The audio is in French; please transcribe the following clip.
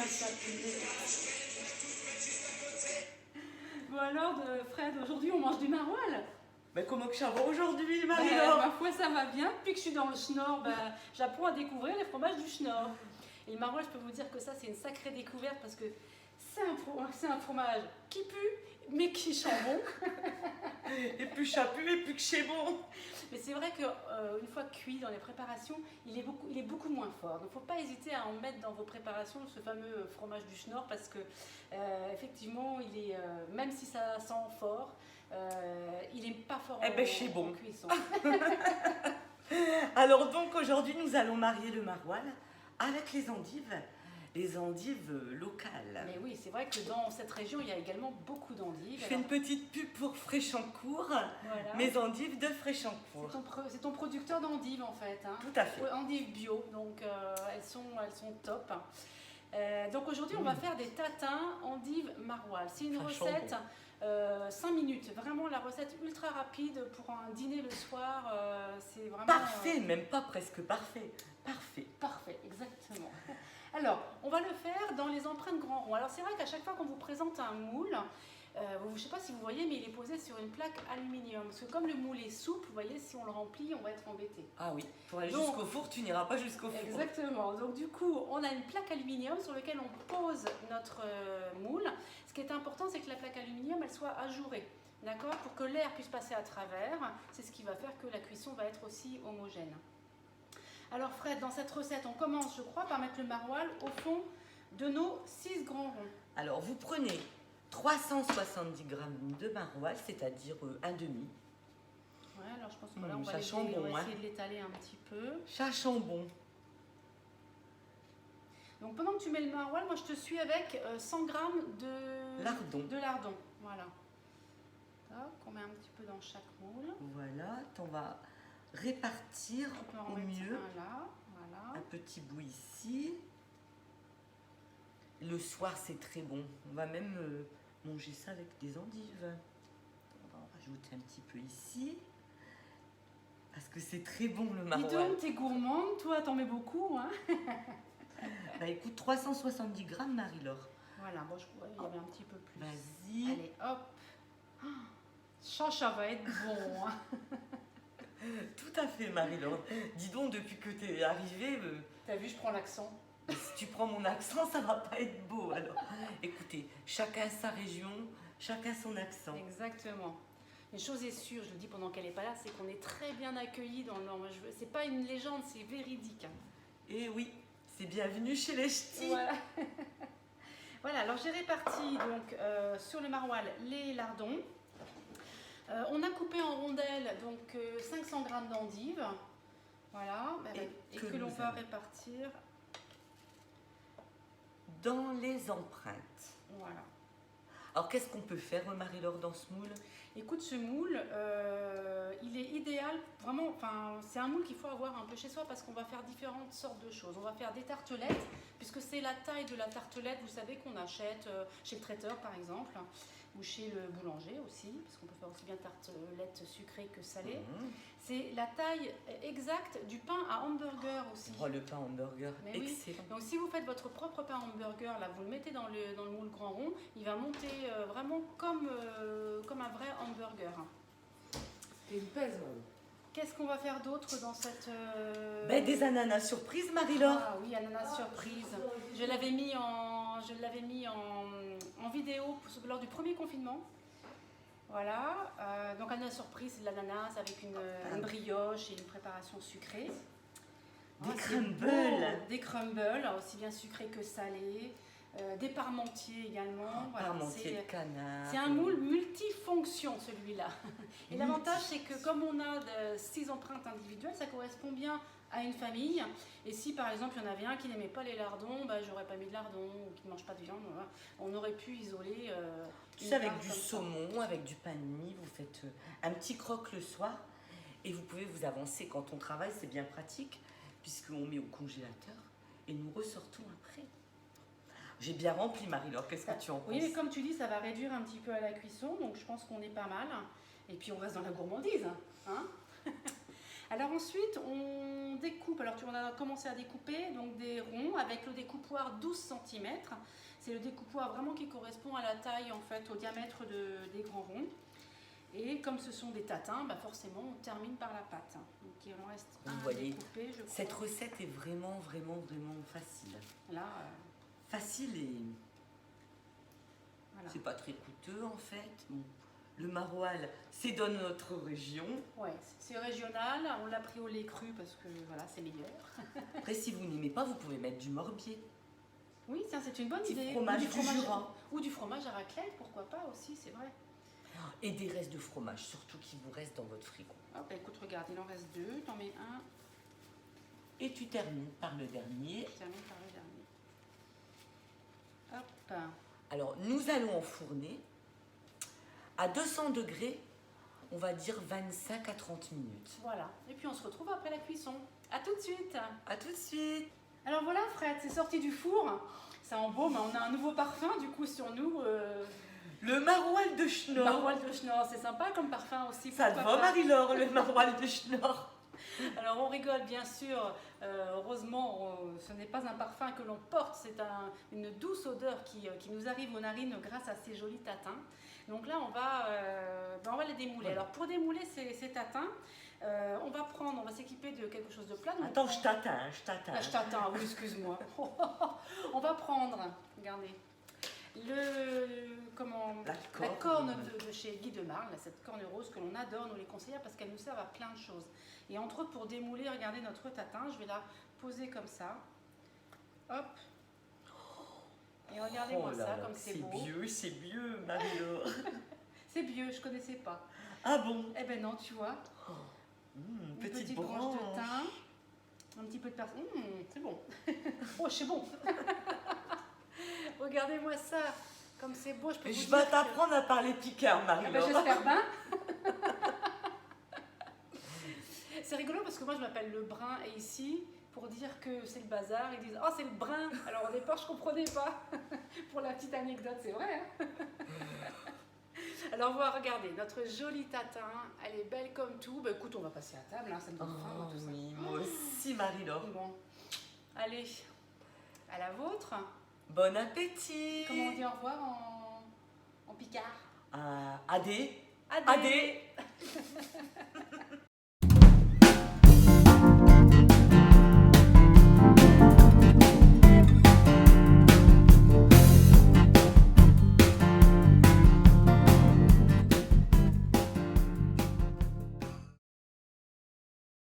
ça. Bon alors, Fred, aujourd'hui on mange du maroilles. Mais comment que ça va aujourd'hui, Ma Marie-Laure? foi, ça va bien. Depuis que je suis dans le Schnorr, j'apprends à découvrir les fromages du Schnorr. Et le maroilles, je peux vous dire que ça, c'est une sacrée découverte parce que c'est un fromage qui pue, mais qui sent bon. Et plus chapu et plus que c'est bon. Mais c'est vrai qu'une fois cuit dans les préparations, il est beaucoup moins fort. Donc il ne faut pas hésiter à en mettre dans vos préparations ce fameux fromage du Schnorr parce que effectivement, même si ça sent fort, il n'est pas fort c'est bon. en cuisson. Alors donc aujourd'hui nous allons marier le maroilles avec les endives locales. Mais oui, c'est vrai que dans cette région, il y a également beaucoup d'endives. Je fais une petite pub pour Fréchancourt, Voilà. mes endives de Fréchancourt. C'est ton producteur d'endives en fait. Hein. Tout à fait. Ouais, endives bio, donc elles sont top. Donc aujourd'hui, on va faire des tatins endives maroilles. C'est une recette 5 minutes, vraiment la recette ultra rapide pour un dîner le soir. C'est vraiment Parfait, même pas presque parfait. Parfait. Parfait, exactement. Alors, on va le faire dans les empreintes grand rond. Alors c'est vrai qu'à chaque fois qu'on vous présente un moule, je ne sais pas si vous voyez, mais il est posé sur une plaque aluminium. Parce que comme le moule est souple, vous voyez, si on le remplit, on va être embêté. Ah oui, pour aller jusqu'au four, tu n'iras pas jusqu'au four. Exactement. Donc du coup, on a une plaque aluminium sur laquelle on pose notre moule. Ce qui est important, c'est que la plaque aluminium, elle soit ajourée. D'accord? Pour que l'air puisse passer à travers, c'est ce qui va faire que la cuisson va être aussi homogène. Alors Fred, dans cette recette, on commence, je crois, par mettre le maroilles au fond de nos 6 grands ronds. Alors vous prenez 370 g de maroilles, c'est-à-dire un demi. Ouais, alors je pense que là, on va essayer de l'étaler un petit peu. Chachambon. Donc pendant que tu mets le maroilles, moi je te suis avec 100 g de lardon. Voilà. Hop, on met un petit peu dans chaque moule. Voilà, on va répartir au mieux. Là, voilà. Un petit bout ici. Le soir, c'est très bon. On va même manger ça avec des endives. On va en rajouter un petit peu ici. Parce que c'est très bon le maroilles. Dis donc, t'es gourmande, toi, t'en mets beaucoup, hein. Bah écoute, 370 g, Marie-Laure. Voilà, bon, je crois qu'il y avait un petit peu plus. Vas-y. Allez, hop. Ça va être bon, hein. Tout à fait, Marie-Laure. Dis donc, depuis que tu es arrivée... T'as vu, je prends l'accent. Si tu prends mon accent, ça va pas être beau. Alors, écoutez, chacun sa région, chacun son accent. Exactement. Une chose est sûre, je le dis pendant qu'elle n'est pas là, c'est qu'on est très bien accueillis dans le Nord. C'est pas une légende, c'est véridique. Et oui, c'est bienvenue chez les ch'tis. Voilà. Voilà, alors j'ai réparti donc, sur le maroilles les lardons. On a coupé en rondelles donc 500 g d'endives. Voilà, et que l'on va répartir dans les empreintes. Voilà. Alors qu'est-ce qu'on peut faire, Marie-Laure, dans ce moule? Écoute, ce moule, il est idéal, vraiment, c'est un moule qu'il faut avoir un peu chez soi parce qu'on va faire différentes sortes de choses. On va faire des tartelettes, puisque c'est la taille de la tartelette, vous savez, qu'on achète chez le traiteur par exemple, ou chez le boulanger aussi, parce qu'on peut faire aussi bien tartelette sucrée que salée. C'est la taille exacte du pain à hamburger aussi. Oh, le pain hamburger, mais excellent. Oui. Donc si vous faites votre propre pain hamburger, là, vous le mettez dans le moule grand rond, il va monter vraiment comme un vrai hamburger. Et il pèse même. Qu'est-ce qu'on va faire d'autre dans cette... des ananas surprises, Marie-Laure. Ah oui, ananas surprise. Je l'avais mis en vidéo lors du premier confinement. Voilà. Donc ananas surprise, c'est de l'ananas avec une brioche et une préparation sucrée. Des crumbles. Des crumbles, aussi bien sucrés que salés. Des parmentiers également. Voilà, parmentiers de canard. C'est un moule multifonction celui-là. Et l'avantage c'est que comme on a 6 empreintes individuelles, ça correspond bien à une famille. Et si par exemple il y en avait un qui n'aimait pas les lardons, j'aurais pas mis de lardons ou qui ne mange pas de viande, on aurait pu isoler. Tu sais, avec du saumon, avec du pain de mie, vous faites un petit croque le soir et vous pouvez vous avancer quand on travaille, c'est bien pratique puisqu'on met au congélateur et nous ressortons après. J'ai bien rempli, Marie-Laure, qu'est-ce que tu en penses? Oui, mais comme tu dis, ça va réduire un petit peu à la cuisson, donc je pense qu'on est pas mal. Et puis on reste dans la gourmandise. Hein. Alors ensuite, on découpe. Alors on a commencé à découper donc des ronds avec le découpoir 12 cm. C'est le découpoir vraiment qui correspond à la taille, en fait, au diamètre des grands ronds. Et comme ce sont des tatins, bah forcément, on termine par la pâte. Donc il en reste Vous un à voyez, découper, je crois. cette recette est vraiment, vraiment, vraiment facile. Là, Facile et voilà. c'est pas très coûteux en fait. Bon, le maroilles, c'est dans notre région. Ouais, c'est régional. On l'a pris au lait cru parce que voilà, c'est meilleur. Après, si vous n'aimez pas, vous pouvez mettre du morbier. Oui, tiens, c'est une bonne Petit idée. fromage du Jura. Ou du fromage à raclette, pourquoi pas aussi, c'est vrai. Et des restes de fromage, surtout qui vous restent dans votre frigo. Hop, bah, écoute, regarde, il en reste 2. T'en mets un, Et tu termines par le dernier. je termine par le dernier. Hop. Alors, nous allons enfourner à 200 degrés, on va dire 25 à 30 minutes. Voilà. Et puis on se retrouve après la cuisson. À tout de suite. À tout de suite. Alors voilà, Fred, c'est sorti du four. Ça embaume. On a un nouveau parfum du coup sur nous. Le maroilles de Schnorr. Maroilles de Schnorr, c'est sympa comme parfum aussi. Ça te pourquoi va, pas. Marie-Laure, le maroilles de Schnorr? Alors on rigole bien sûr, heureusement ce n'est pas un parfum que l'on porte, c'est une douce odeur qui nous arrive aux narines grâce à ces jolis tatins. Donc là on va les démouler. Ouais. Alors pour démouler ces tatins, on va s'équiper de quelque chose de plat. Donc Attends, je t'atteins, je t'atteins. Ah, je t'attends, oui, excuse-moi. On va prendre, regardez, la corne de chez Guy de Marle, cette corne rose que l'on adore, nous les conseillers parce qu'elle nous sert à plein de choses. Et entre autres, pour démouler, regardez notre tatin, je vais la poser comme ça. Hop. Et regardez-moi Oh là ça, là, comme c'est beau. c'est vieux, Marie-Laure. C'est vieux, je connaissais pas. Ah bon? Eh ben non, tu vois. Une petite branche de thym, un petit peu de persil. C'est bon. Oh, c'est bon. Regardez-moi ça, comme c'est beau. Je peux vous Je dire vais que- t'apprendre à parler piquant, Ah ben, Marie-Laure. j'espère bien. C'est rigolo parce que moi je m'appelle Le Brun et ici, pour dire que c'est le bazar, ils disent « Oh, c'est le brun !» Alors au départ je comprenais pas. Pour la petite anecdote, c'est vrai. Hein. Alors voilà, regardez, notre jolie tatin, elle est belle comme tout. Bah écoute, on va passer à table, hein, ça me donne faim, moi, Oh tout ça. oui, moi aussi, Marie-Laure. Bon, allez, à la vôtre. Bon appétit. Comment on dit au revoir en picard? Adé. Adé. Adé.